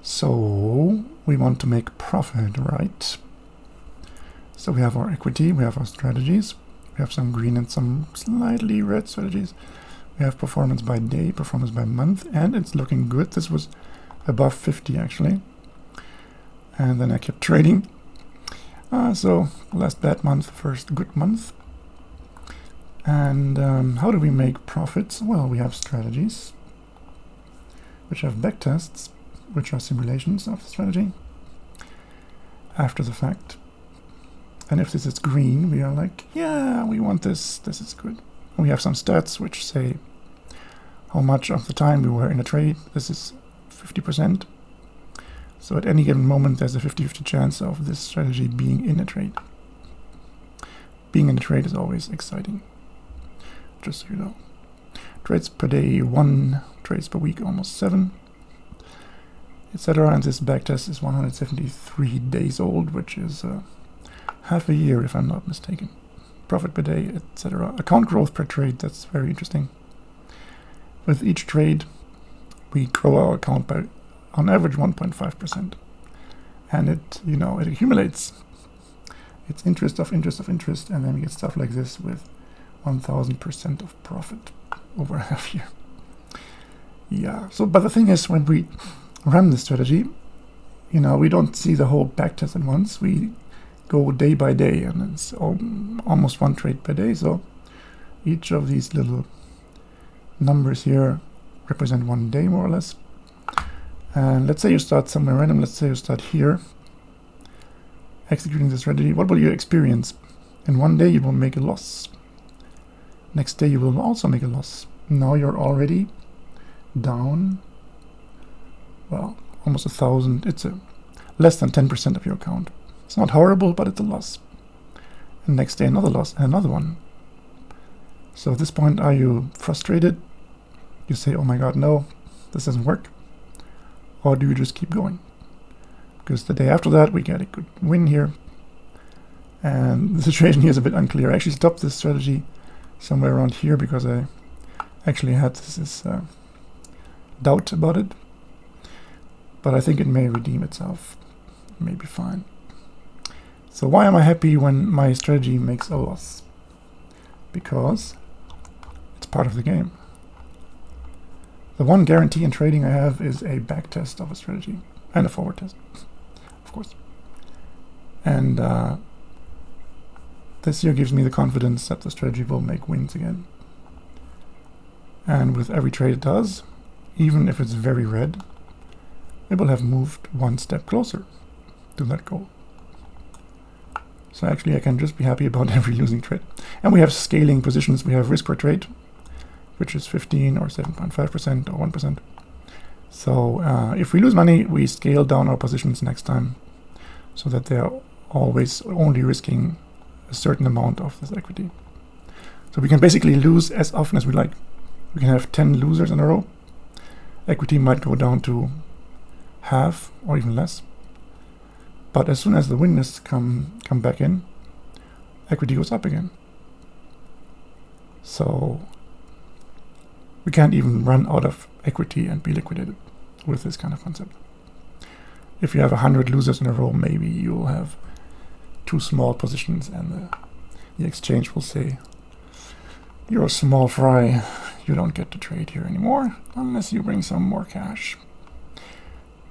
So we want to make profit, right? So we have our equity, we have our strategies, we have some green and some slightly red strategies. We have performance by day, performance by month, and it's looking good. This was above 50 actually. And then I kept trading. So last bad month, first good month. And how do we make profits? Well, we have strategies, which have backtests, which are simulations of the strategy after the fact. And if this is green, we are like, yeah, we want this, this is good. We have some stats which say how much of the time we were in a trade. This is 50%. So at any given moment, there's a 50-50 chance of this strategy being in a trade. Being in a trade is always exciting, just so you know. Trades per day, 1. Trades per week, almost 7. Etc. And this backtest is 173 days old, which is half a year, if I'm not mistaken. Profit per day, etc. Account growth per trade, that's very interesting. With each trade, we grow our account by, on average, 1.5%. And it, you know, it accumulates. It's interest of interest of interest, and then we get stuff like this with 1000% of profit over a half year. Yeah, so, but the thing is, when we run the strategy, you know, we don't see the whole backtest at once. We go day by day, and it's almost 1 trade per day. So each of these little numbers here represent 1 day, more or less. And let's say you start somewhere random. Let's say you start here, executing the strategy. What will you experience? In 1 day, you will make a loss. Next day, you will also make a loss. Now you're already down, well, almost 1,000. It's a less than 10% of your account. It's not horrible, but it's a loss. And next day, another loss and another one. So at this point, are you frustrated? You say, oh my God, no, this doesn't work. Or do you just keep going? Because the day after that, we get a good win here. And the situation here is a bit unclear. I actually stopped this strategy somewhere around here because I actually had this doubt about it. But I think it may redeem itself. It may be fine. So why am I happy when my strategy makes a loss? Because it's part of the game. The one guarantee in trading I have is a back test of a strategy and a forward test, of course. And this here gives me the confidence that the strategy will make wins again. And with every trade it does, even if it's very red, it will have moved 1 step closer to that goal. So actually I can just be happy about every losing trade. And we have scaling positions. We have risk per trade, which is 15 or 7.5% or 1%. So if we lose money, we scale down our positions next time so that they're always only risking a certain amount of this equity. So we can basically lose as often as we like. We can have 10 losers in a row. Equity might go down to half or even less. But as soon as the winners come back in, equity goes up again. So we can't even run out of equity and be liquidated with this kind of concept. If you have 100 losers in a row, maybe you'll have 2 small positions and the exchange will say, you're a small fry, you don't get to trade here anymore unless you bring some more cash.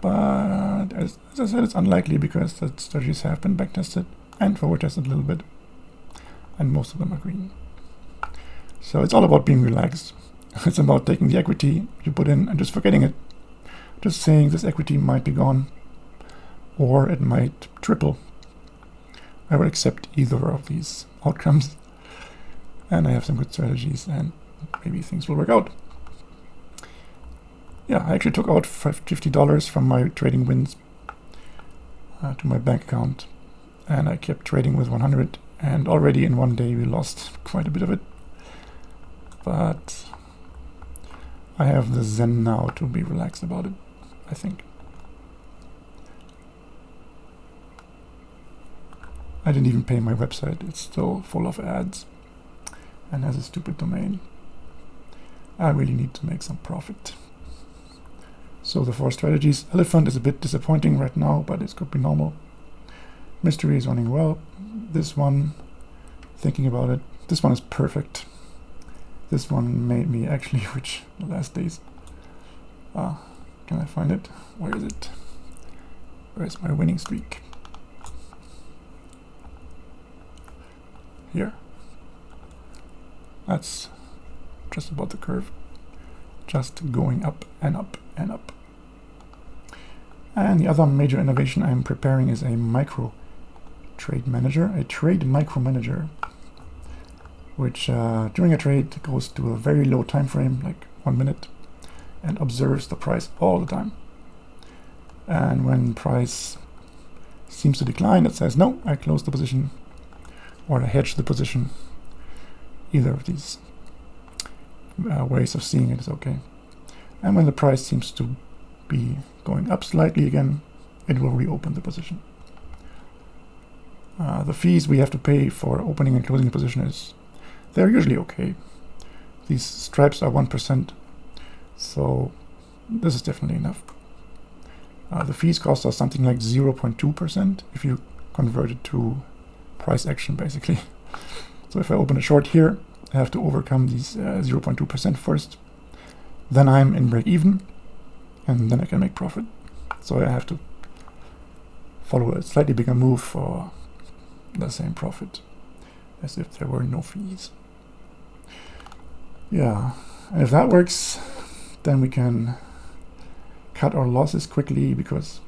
But as I said, it's unlikely because the strategies have been backtested and forward tested a little bit, and most of them are green. So it's all about being relaxed. It's about taking the equity you put in and just forgetting it. Just saying this equity might be gone, or it might triple. I will accept either of these outcomes, and I have some good strategies, and maybe things will work out. Yeah, I actually took out $50 from my trading wins to my bank account, and I kept trading with 100, and already in 1 day we lost quite a bit of it. But I have the zen now to be relaxed about it, I think. I didn't even pay my website. It's still full of ads and has a stupid domain. I really need to make some profit. So the 4 strategies. Elephant is a bit disappointing right now, but it could be normal. Mystery is running well. This one, thinking about it, this one is perfect. This one made me actually rich the last days. Can I find it? Where is it? Where's my winning streak? Here. That's just about the curve. Just going up and up and up. And the other major innovation I'm preparing is a micro trade manager, a trade micromanager, which during a trade goes to a very low time frame, like 1 minute, and observes the price all the time. And when price seems to decline, it says, no, I close the position, or I hedge the position. Either of these ways of seeing it is okay. And when the price seems to be going up slightly again, it will reopen the position. The fees we have to pay for opening and closing a position they're usually okay. These stripes are 1%, so this is definitely enough. The fees cost us something like 0.2% if you convert it to price action, basically. So if I open a short here, I have to overcome these 0.2% first. Then I'm in break even, and then I can make profit. So I have to follow a slightly bigger move for the same profit as if there were no fees. Yeah, and if that works, then we can cut our losses quickly because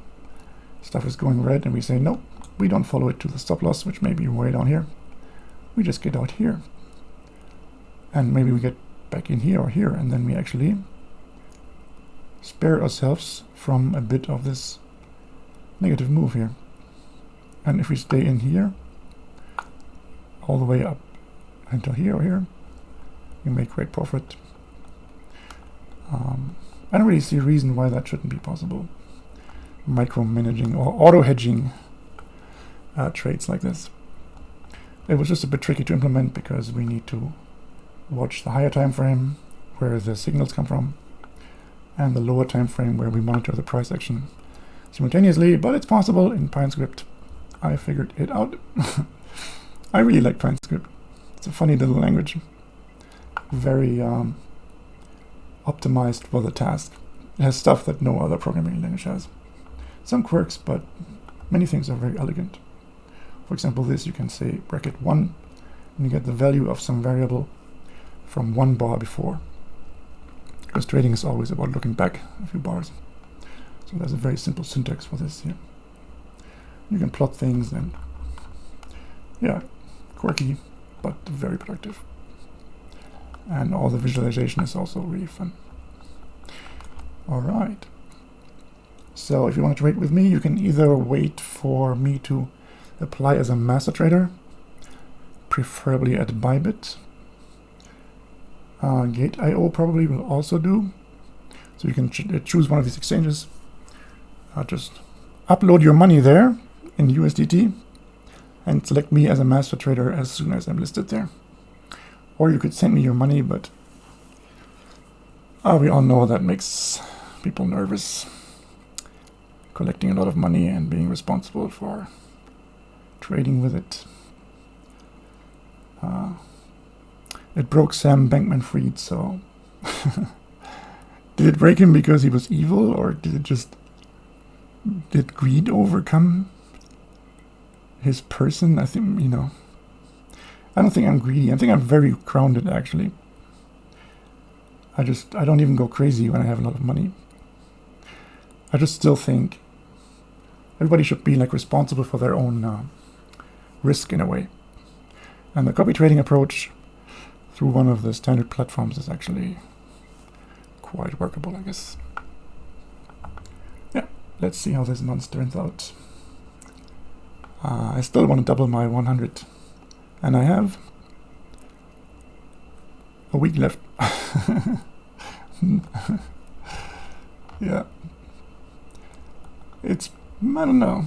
stuff is going red, and we say, nope, we don't follow it to the stop loss, which may be way down here. We just get out here. And maybe we get back in here or here, and then we actually spare ourselves from a bit of this negative move here. And if we stay in here, all the way up until here or here, we make great profit. I don't really see a reason why that shouldn't be possible. Micromanaging or auto-hedging trades like this. It was just a bit tricky to implement because we need to watch the higher time frame where the signals come from and the lower time frame where we monitor the price action simultaneously, but it's possible in PineScript. I figured it out. I really like PineScript. It's a funny little language. Very optimized for the task. It has stuff that no other programming language has. Some quirks, but many things are very elegant. For example, this, you can say bracket 1, and you get the value of some variable from one bar before. Because trading is always about looking back a few bars. So there's a very simple syntax for this here. You can plot things, and yeah, quirky, but very productive. And all the visualization is also really fun. All right. So if you want to trade with me, you can either wait for me to apply as a master trader, preferably at Bybit. Gate.io probably will also do. So you can choose one of these exchanges. Just upload your money there in USDT and select me as a master trader as soon as I'm listed there. Or you could send me your money, but we all know that makes people nervous. Collecting a lot of money and being responsible for trading with it. It broke Sam Bankman-Fried, so did it break him because he was evil, or did greed overcome his person? I think, I don't think I'm greedy. I think I'm very grounded, actually. I don't even go crazy when I have a lot of money. I just still think everybody should be responsible for their own risk in a way. And the copy trading approach through one of the standard platforms is actually quite workable, I guess. Yeah, let's see how this month turns out. I still want to double my 100, and I have a week left. Yeah. I don't know.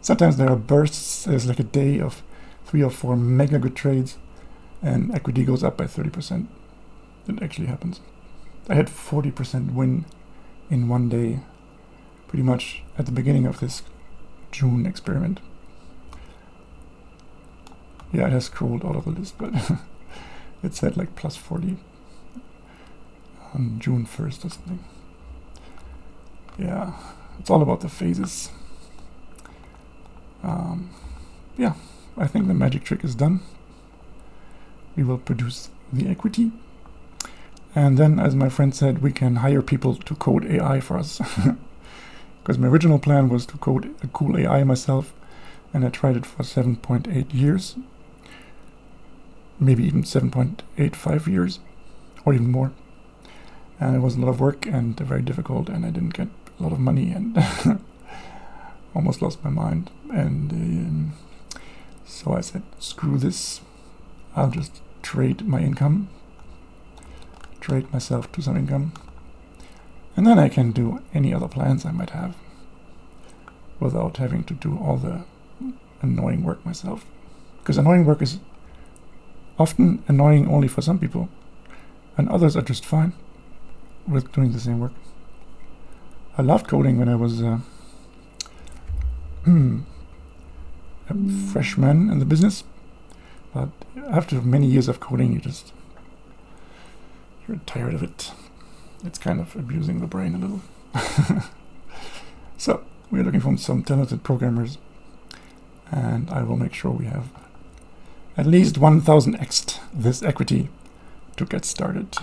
Sometimes there are bursts. There's like a day of 3 or 4 mega good trades, and equity goes up by 30%. It actually happens. I had 40% win in one day, pretty much at the beginning of this June experiment. Yeah, it has scrolled all of the list, but it said like plus 40 on June 1st or something. Yeah, it's all about the phases. Yeah, I think the magic trick is done. We will produce the equity. And then, as my friend said, we can hire people to code AI for us. Because my original plan was to code a cool AI myself, and I tried it for 7.8 years. Maybe even 7.85 years, or even more. And it was a lot of work and very difficult, and I didn't get a lot of money, and almost lost my mind. And so I said, screw this. I'll just trade my income, trade myself to some income, and then I can do any other plans I might have without having to do all the annoying work myself. Because annoying work is often annoying only for some people, and others are just fine with doing the same work. I loved coding when I was a freshman in the business, but after many years of coding, you're tired of it. It's kind of abusing the brain a little. So we're looking for some talented programmers, and I will make sure we have at least 1000x'd this equity to get started.